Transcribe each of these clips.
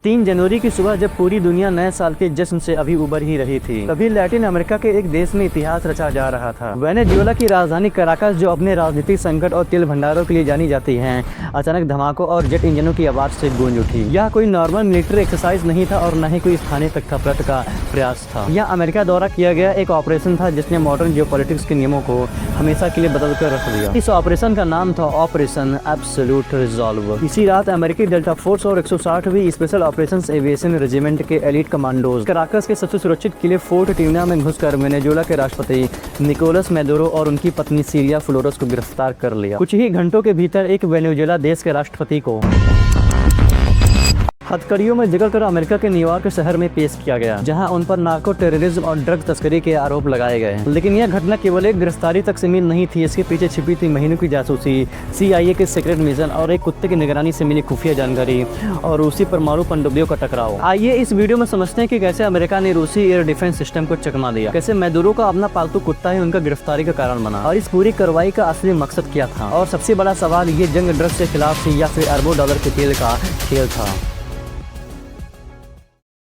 3 जनवरी की सुबह जब पूरी दुनिया नए साल के जश्न से अभी उबर ही रही थी, तभी लैटिन अमेरिका के एक देश में इतिहास रचा जा रहा था। वेनेजुएला की राजधानी कराकस, जो अपने राजनीतिक संकट और तेल भंडारों के लिए जानी जाती है, अचानक धमाकों और जेट इंजनों की आवाज से गूंज उठी। यह कोई नॉर्मल मिलिट्री एक्सरसाइज नहीं था और न ही कोई स्थानीय तख्तापलट का प्रयास था। यह अमेरिका द्वारा किया गया एक ऑपरेशन था जिसने मॉडर्न जियोपॉलिटिक्स के नियमों को हमेशा के लिए बदल कर रख दिया। इस ऑपरेशन का नाम था ऑपरेशन एब्सोल्यूट रिजॉल्व। इसी रात अमेरिकी डेल्टा फोर्स और 160वीं स्पेशल ऑपरेशन एविएशन रेजिमेंट के एलीट कमांडोज कराकस के सबसे सुरक्षित किले फोर्ट टियूना में घुसकर वेनेजुएला के राष्ट्रपति निकोलस मैदुरो और उनकी पत्नी सिलिया फ्लोरेस को गिरफ्तार कर लिया। कुछ ही घंटों के भीतर एक वेनेजुएला देश के राष्ट्रपति को हथकड़ियों में जकड़कर अमेरिका के न्यूयॉर्क शहर में पेश किया गया, जहां उन पर नार्को टेररिज्म और ड्रग तस्करी के आरोप लगाए गए। लेकिन यह घटना केवल एक गिरफ्तारी तक सीमित नहीं थी। इसके पीछे छिपी थी महीनों की जासूसी, CIA के सीक्रेट मिशन और एक कुत्ते की निगरानी से मिली खुफिया जानकारी और रूसी परमाणु पनडुब्बियों का टकराव। आइए इस वीडियो में समझते हैं कि कैसे अमेरिका ने रूसी एयर डिफेंस सिस्टम को चकमा दिया, कैसे मैदुरो का अपना पालतू कुत्ता ही उनका गिरफ्तारी का कारण बना और इस पूरी कार्रवाई का असली मकसद क्या था। और सबसे बड़ा सवाल, ये जंग ड्रग्स के खिलाफ थी या फिर अरबों डॉलर के तेल का खेल था।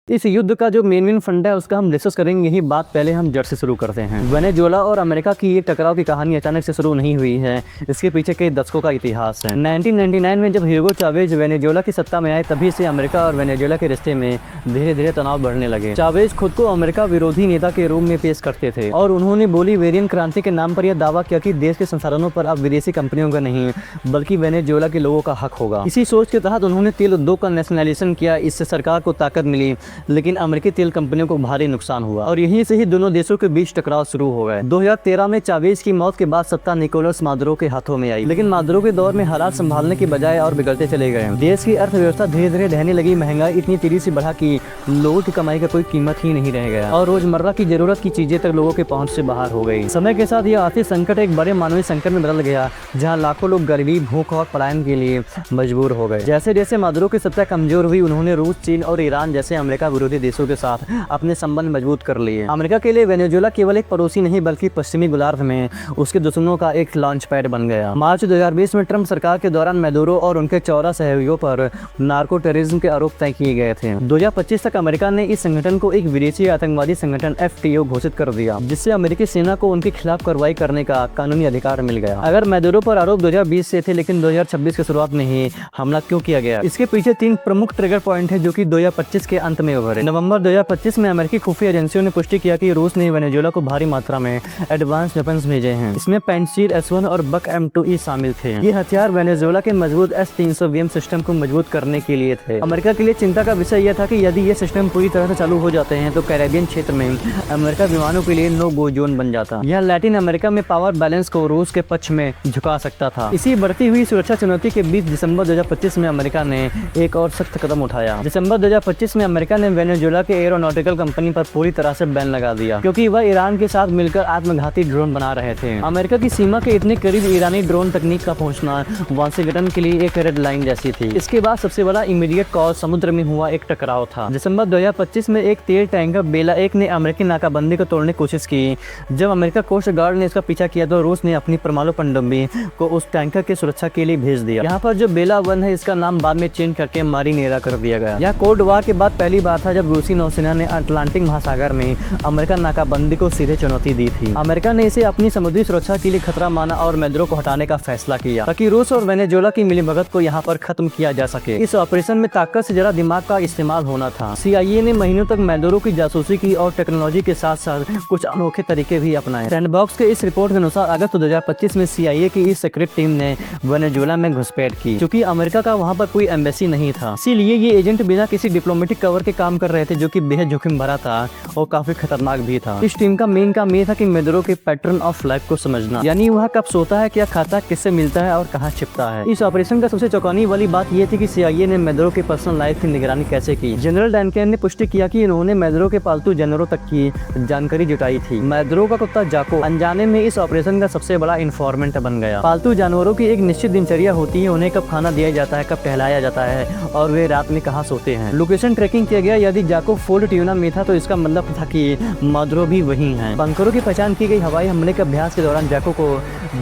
इस युद्ध का जो मेन फंड है उसका हम डिस्कस करेंगे। यही बात पहले हम जड़ से शुरू करते हैं। वेनेजुएला और अमेरिका की ये टकराव की कहानी अचानक से शुरू नहीं हुई है, इसके पीछे कई दशकों का इतिहास है। 1999 में जब ह्यूगो चावेज वेनेजुएला की सत्ता में आए, तभी से अमेरिका और वेनेजुएला के रिश्ते में धीरे धीरे तनाव बढ़ने लगे। चावेज खुद को अमेरिका विरोधी नेता के रूप में पेश करते थे और उन्होंने बोलीवेरियन क्रांति के नाम पर यह दावा किया कि देश के संसाधनों पर अब विदेशी कंपनियों का नहीं बल्कि वेनेजुएला के लोगों का हक होगा। इसी सोच के तहत उन्होंने तेल उद्योग का नेशनलाइजेशन किया। इससे सरकार को ताकत मिली, लेकिन अमेरिकी तेल कंपनियों को भारी नुकसान हुआ और यहीं से ही दोनों देशों के बीच टकराव शुरू हो गए। 2013 में चावेज की मौत के बाद सत्ता निकोलस मादुरो के हाथों में आई, लेकिन मादुरो के दौर में हालात संभालने की बजाय और बिगड़ते चले गए। देश की अर्थव्यवस्था धीरे धीरे ढहने लगी, महंगाई इतनी तेजी से बढ़ा कि लोगों की कमाई का कोई कीमत ही नहीं रह गया और रोजमर्रा की जरूरत की चीजें तक लोगों के पहुंच से बाहर हो गई। समय के साथ यह आर्थिक संकट एक बड़े मानवीय संकट में बदल गया, जहाँ लाखों लोग गरीबी, भूख और पलायन के लिए मजबूर हो गए। जैसे जैसे मादुरो की सत्ता कमजोर हुई, उन्होंने रूस, चीन और ईरान जैसे अमेरिका विरोधी देशों के साथ अपने संबंध मजबूत कर लिए। अमेरिका के लिए वेनेजुएला केवल एक पड़ोसी नहीं बल्कि पश्चिमी गोलार्ध में उसके दुश्मनों का एक लॉन्च पैड बन गया। मार्च 2020 में ट्रंप सरकार के दौरान मैदुरो और उनके 14 सहयोगियों पर नार्को टेररिज्म के आरोप तय किए गए थे। 2025 तक अमेरिका ने इस संगठन को एक विदेशी आतंकवादी संगठन FTO घोषित कर दिया, जिससे अमेरिकी सेना को उनके खिलाफ कार्रवाई करने का कानूनी अधिकार मिल गया। अगर मैदुरो पर आरोप 2020 से थे, लेकिन 2026 की शुरुआत में ही हमला क्यों किया गया? इसके पीछे 3 प्रमुख ट्रिगर पॉइंट है जो कि 2025 के अंत में उभरे। नवंबर 2025 में अमेरिकी खुफिया एजेंसियों ने पुष्टि किया कि रूस ने वेनेजुएला को भारी मात्रा में एडवांस वेपन्स भेजे हैं। इसमें पेंसिल S1 और बक M2E शामिल थे। ये हथियार वेनेजुएला के मजबूत S-300 सिस्टम को मजबूत करने के लिए थे। अमेरिका के लिए चिंता का विषय यह था कि यदि ये सिस्टम पूरी तरह से चालू हो जाते हैं तो कैरेबियन क्षेत्र में अमेरिका विमानों के लिए नो गो जोन बन जाता। यह लैटिन अमेरिका में पावर बैलेंस को रूस के पक्ष में झुका सकता था। इसी बढ़ती हुई सुरक्षा चुनौती के बीच दिसंबर 2025 में अमेरिका ने एक और सख्त कदम उठाया। दिसंबर 2025 में अमेरिका ने वेनेजुएला के एरोनॉटिकल कंपनी पर पूरी तरह से बैन लगा दिया, क्योंकि वह ईरान के साथ मिलकर आत्मघाती ड्रोन बना रहे थे। अमेरिका की सीमा के इतने करीब ईरानी ड्रोन तकनीक का पहुंचना वाशिंगटन के लिए एक रेड लाइन जैसी थी। इसके बाद सबसे बड़ा इमीडिएट कॉज समुद्र में हुआ एक टकराव था। दिसंबर 2025 में एक तेल टैंकर बेला 1 ने अमेरिकी नाकाबंदी को तोड़ने की कोशिश की। जब अमेरिका कोस्ट गार्ड ने इसका पीछा किया तो रूस ने अपनी परमाणु पनडुब्बी को उस टैंकर की सुरक्षा के लिए भेज दिया। यहाँ पर जो बेला 1 है, इसका नाम बाद में चेंज करके मारीनेरा कर दिया गया। यह कोल्ड वॉर के बाद पहली बार था जब रूसी नौसेना ने अटलांटिक महासागर में अमेरिका नाकाबंदी को सीधे चुनौती दी थी। अमेरिका ने इसे अपनी समुद्री सुरक्षा के लिए खतरा माना और मैदुरो को हटाने का फैसला किया, ताकि रूस और वेनेजुएला की मिलीभगत को यहाँ पर खत्म किया जा सके। इस ऑपरेशन में ताकत से जरा दिमाग का इस्तेमाल होना था। CIA ने महीनों तक मैदुरो की जासूसी की और टेक्नोलॉजी के साथ साथ कुछ अनोखे तरीके भी अपनाए। सैंडबॉक्स के इस रिपोर्ट के अनुसार अगस्त 2025 में CIA की इस सीक्रेट टीम ने वेनेजुएला में घुसपैठ की। क्योंकि अमेरिका का वहाँ पर कोई एम्बेसी नहीं था, इसीलिए ये एजेंट बिना किसी डिप्लोमेटिक कवर के काम कर रहे थे, जो कि बेहद जोखिम भरा था और काफी खतरनाक भी था। इस टीम का मेन काम ये था कि मैदुरो के पैटर्न ऑफ लाइफ को समझना, यानी वह कब सोता है, क्या खाता है, किससे मिलता है और कहाँ छिपता है। इस ऑपरेशन का सबसे चौंकाने वाली बात यह थी कि CIA ने मैदुरो के पर्सनल लाइफ की निगरानी कैसे की। जनरल डैनकेन ने पुष्टि किया कि इन्होंने मैदुरो के पालतू जानवरों तक की जानकारी जुटाई थी। मैदुरो का कुत्ता जाको अनजाने में इस ऑपरेशन का सबसे बड़ा इन्फॉर्मेंट बन गया। पालतू जानवरों की एक निश्चित दिनचर्या होती है, उन्हें कब खाना दिया जाता है, कब टहलाया जाता है और वे रात में कहाँ सोते हैं। लोकेशन ट्रैकिंग किया गया गया यदि जाको फोर्ट ट्यूना में था तो इसका मतलब था कि मादुरो भी वहीं है। बंकरों की पहचान की गई। हवाई हमले के अभ्यास के दौरान जाको को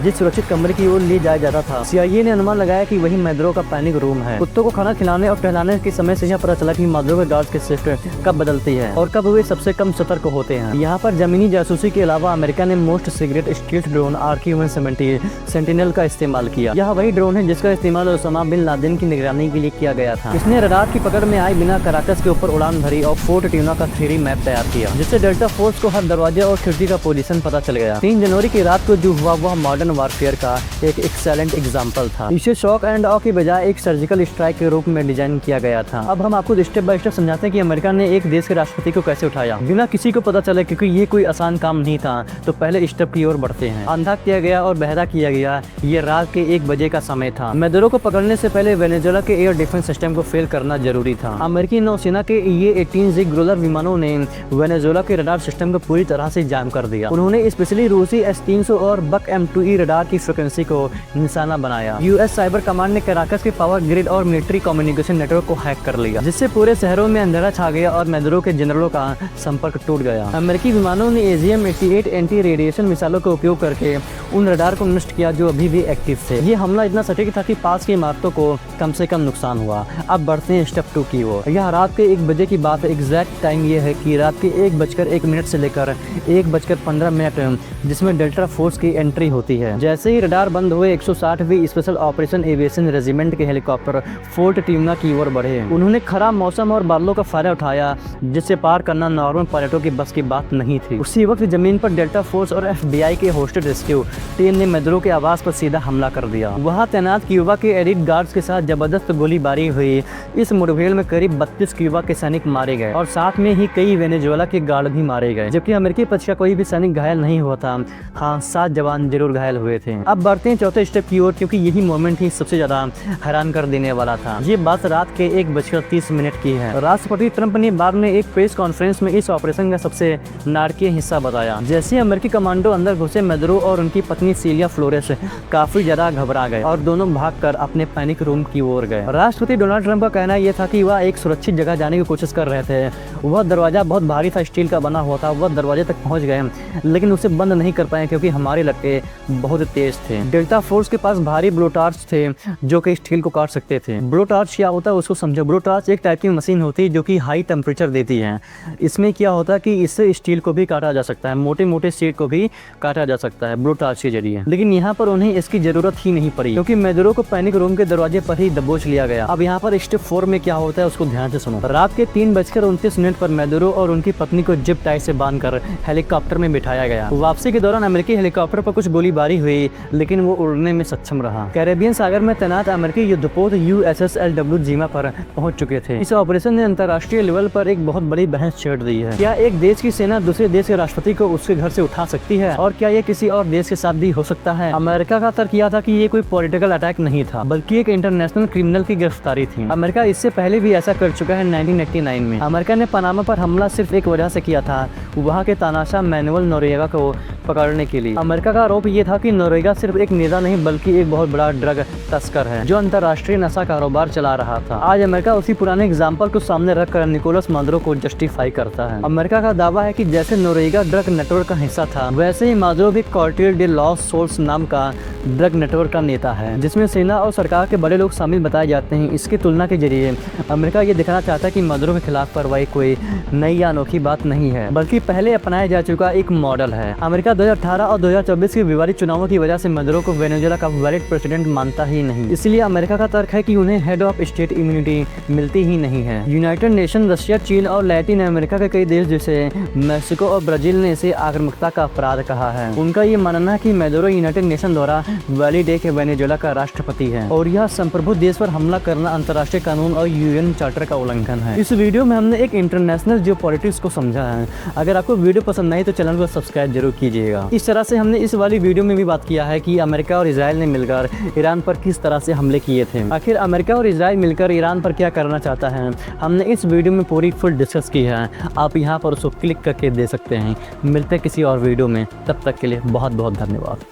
जिस सुरक्षित कमरे की ओर ले जाया जाता था, CIA ने अनुमान लगाया कि वही मादुरो का पैनिक रूम है। कुत्तों को खाना खिलाने और टहलाने के समय से यह पता चला कि मादुरो के गार्ड्स की शिफ्ट कब बदलती है और कब वे सबसे कम सतर्क होते हैं। यहाँ पर जमीनी जासूसी के अलावा अमेरिका ने most secret stealth drone RQ-170 sentinel का इस्तेमाल किया। यह वही ड्रोन है जिसका इस्तेमाल ओसामा बिन लादेन की निगरानी के लिए किया गया था। इसने रडार की पकड़ में आए बिना कराकस के ऊपर उड़ान भरी और फोर्ट ट्यूना का 3D मैप तैयार किया, जिससे डेल्टा फोर्स को हर दरवाजे और खिड़की का पोजीशन पता चल गया। 3 जनवरी की रात को जो हुआ वह मॉडर्न वारफेयर का एक एक्सेलेंट एग्जाम्पल था। इसे शॉक एंड ऑ की बजाय एक सर्जिकल स्ट्राइक के रूप में डिजाइन किया गया था। अब हम आपको स्टेप बाय स्टेप समझाते हैं कि अमेरिका ने एक देश के राष्ट्रपति को कैसे उठाया बिना किसी को पता चले, क्योंकि ये कोई आसान काम नहीं था। तो पहले स्टेप की ओर बढ़ते हैं। अंधा किया गया और बहरा किया गया। ये रात के 1 बजे का समय था। मादुरो को पकड़ने से पहले वेनेजुएला के एयर डिफेंस सिस्टम को फेल करना जरूरी था। अमेरिकी नौसेना के ये-18Z ग्रोलर विमानों ने वेनेजुएला के रडार सिस्टम को पूरी तरह से जाम कर दिया। उन्होंने स्पेशली रूसी S-300 और बक M2E रडार की फ्रिक्वेंसी को निशाना बनाया। US साइबर कमांड ने कराकस के पावर ग्रिड और मिलिट्री कम्युनिकेशन नेटवर्क को हैक कर लिया, जिससे पूरे शहरों में अंधेरा छा गया और मादुरो के जनरलों का संपर्क टूट गया। अमेरिकी विमानों ने AGM-88 एंटी रेडिएशन मिसाइलों का उपयोग करके उन रडार को नष्ट किया जो अभी भी एक्टिव थे। ये हमला इतना सटीक था कि पास की इमारतों को कम से कम नुकसान हुआ। अब बढ़ते हैं स्टेप 2 की ओर। यह रात के 1 बजे की बात है। एग्जैक्ट टाइम ये है कि रात के 1:01 से लेकर 1:15 जिसमें डेल्टा फोर्स की एंट्री होती है। जैसे ही रडार बंद हुए 160वीं स्पेशल ऑपरेशन एविएशन रेजिमेंट के हेलीकॉप्टर फोर्ट ट्यूना की ओर बढ़े। उन्होंने खराब मौसम और बादलों का फायदा उठाया, जिससे पार करना नॉर्मल पायलटों की बस की बात नहीं थी। उसी वक्त जमीन पर डेल्टा फोर्स और FBI के होस्टेड रेस्क्यू टीम ने मादुरो के आवास पर सीधा हमला कर दिया। वहां तैनात क्यूबा के एलिट गार्ड्स के साथ जबरदस्त गोलीबारी हुई। इस मुठभेड़ में करीब 32 क्यूबा के सैनिक मारे गए और साथ में ही कई वेनेजुएला के गार्ड भी मारे गए, जबकि अमेरिकी पक्ष का कोई भी सैनिक घायल नहीं हुआ था। हाँ, 7 जवान जरूर घायल हुए थे। अब बढ़ते हैं चौथे स्टेप की ओर, क्योंकि यही मोमेंट ही सबसे ज्यादा हैरान कर देने वाला था। ये बात रात के 1:30 की है। राष्ट्रपति ट्रंप ने बाद में एक प्रेस कॉन्फ्रेंस में इस ऑपरेशन का सबसे नाटकीय हिस्सा बताया। जैसे अमेरिकी कमांडो अंदर घुसे, मादुरो और उनकी पत्नी सीलिया फ्लोरेस काफी ज्यादा घबरा गए और दोनों भागकर अपने पैनिक रूम की ओर गए। राष्ट्रपति डोनाल्ड ट्रंप का कहना यह था कि वह एक सुरक्षित जगह जाने की कोशिश कर रहे थे। वह दरवाजा बहुत भारी था, स्टील का बना हुआ था। वह दरवाजे तक पहुंच गए, लेकिन उसे बंद नहीं कर पाए क्योंकि हमारे लड़के बहुत तेज थे। डेल्टा फोर्स के पास भारी ब्लो टार्च थे जो कि स्टील को काट सकते थे। ब्लो टार्च क्या होता है उसको समझो। ब्लो टार्च एक टाइप की मशीन होती है जो कि हाई टेम्परेचर देती है। इसमें क्या होता है कि इससे स्टील को भी काटा जा सकता है, मोटे मोटे शीट को भी काटा जा सकता है ब्लो टार्च के जरिए। लेकिन यहाँ पर उन्हें इसकी जरूरत ही नहीं पड़ी क्योंकि मादुरो को पैनिक रूम के दरवाजे पर ही दबोच लिया गया। अब यहाँ पर स्टेप 4 में क्या होता है उसको ध्यान से सुनो। रात के 3:29 पर मादुरो और उनकी पत्नी को जिप टाई से बांधकर हेलीकॉप्टर में बिठाया गया। वापसी के दौरान अमेरिकी हेलीकॉप्टर पर कुछ गोलीबारी हुई, लेकिन वो उड़ने में सक्षम रहा। कैरेबियन सागर में तैनात अमेरिकी युद्धपोत USS LW जीमा पर पहुंच चुके थे। इस ऑपरेशन ने अंतर्राष्ट्रीय लेवल पर एक बहुत बड़ी बहस छेड़ दी है। क्या एक देश की सेना दूसरे देश के राष्ट्रपति को उसके घर से उठा सकती है, और क्या ये किसी और देश के साथ भी हो सकता है? अमेरिका का तर्क यह था कि ये कोई पॉलिटिकल अटैक नहीं था, बल्कि एक इंटरनेशनल क्रिमिनल की गिरफ्तारी थी। अमेरिका इससे पहले भी ऐसा कर चुका है 1989 में। अमेरिका ने पनामा पर हमला सिर्फ एक वजह से किया था, वहाँ के तानाशाह मैनुअल नोरिएगा को पकड़ने के लिए। अमेरिका का आरोप ये था कि नोरिएगा सिर्फ एक नेता नहीं बल्कि एक बहुत बड़ा ड्रग तस्कर है जो अंतर्राष्ट्रीय नशा कारोबार चला रहा था। आज अमेरिका उसी पुराने एग्जाम्पल को सामने रखकर निकोलस मादुरो को जस्टिफाई करता है। अमेरिका का दावा है कि जैसे नोरिएगा ड्रग नेटवर्क का हिस्सा था, वैसे ही मादुरो भी कार्टेल डे लॉस सोल्स नाम का ड्रग नेटवर्क का नेता है, जिसमें सेना और सरकार के बड़े लोग शामिल बताए जाते हैं। इसकी तुलना के जरिए अमेरिका ये दिखाना चाहता है कि मादुरो के खिलाफ कार्रवाई कोई नई या अनोखी बात नहीं है, बल्कि पहले अपनाया जा चुका एक मॉडल है। अमेरिका 2018 और 2024 के विवादित चुनावों की वजह से मादुरो को वेनेजुएला का वैलिड प्रेसिडेंट मानता ही नहीं। इसलिए अमेरिका का तर्क है कि उन्हें हेड ऑफ स्टेट इम्यूनिटी मिलती ही नहीं है। यूनाइटेड नेशन, रशिया, चीन और लैटिन अमेरिका के कई देश जैसे मैक्सिको और ब्राजील ने इसे आक्रामकता का अपराध कहा है। उनका ये मानना है कि मादुरो यूनाइटेड नेशन द्वारा वैलिड एक वेनेजुएला का राष्ट्रपति है और यह संप्रभु देश पर हमला करना अंतर्राष्ट्रीय कानून और UN चार्टर का उल्लंघन है। इस वीडियो में हमने एक इंटरनेशनल जियोपॉलिटिक्स को समझा है। अगर आपको वीडियो पसंद आई तो चैनल को सब्सक्राइब जरूर कीजिएगा। इस तरह से हमने इस वाली वीडियो में भी बात किया है कि अमेरिका और इजराइल ने मिलकर ईरान पर किस तरह से हमले किए थे। आखिर अमेरिका और इजराइल मिलकर ईरान पर क्या करना चाहता है, हमने इस वीडियो में पूरी फुल डिस्कस की है। आप यहाँ पर उसको क्लिक करके दे सकते हैं। मिलते हैं किसी और वीडियो में, तब तक के लिए बहुत बहुत धन्यवाद।